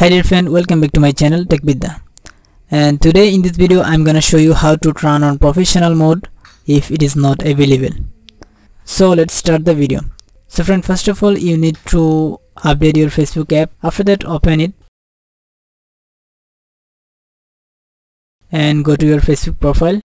Hi dear friend, welcome back to my channel Tech Bidda. And today in this video I'm gonna show you how to turn on professional mode if it is not available. So let's start the video. So friend, first of all you need to update your Facebook app. After that open it and go to your Facebook profile.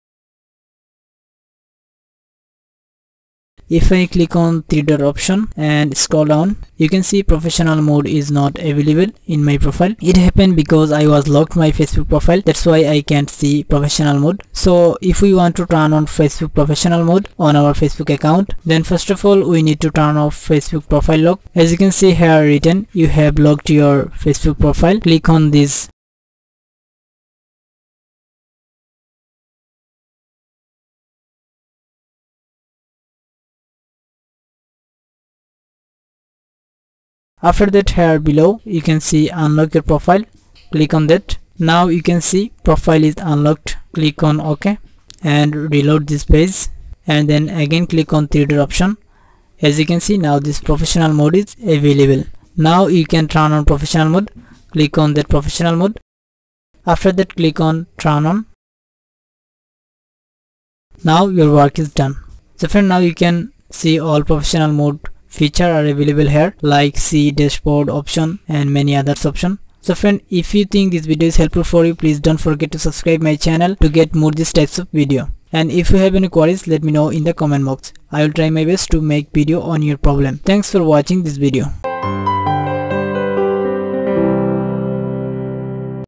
If I click on three dot option and scroll down, you can see professional mode is not available in my profile. It happened because I was locked my Facebook profile, that's why I can't see professional mode. So if we want to turn on Facebook professional mode on our Facebook account, then first of all we need to turn off Facebook profile lock. As you can see here written, you have locked your Facebook profile. Click on this. After that, here below you can see unlock your profile. Click on that. Now you can see profile is unlocked. Click on OK and reload this page, and then again click on three dot option. As you can see, now this professional mode is available. Now you can turn on professional mode. Click on that professional mode. After that, click on turn on. Now your work is done. So friend, now you can see all professional mode feature are available here, like see dashboard option and many others option. So friend, if you think this video is helpful for you, please don't forget to subscribe my channel to get more these types of video. And if you have any queries, let me know in the comment box. I will try my best to make video on your problem. Thanks for watching this video.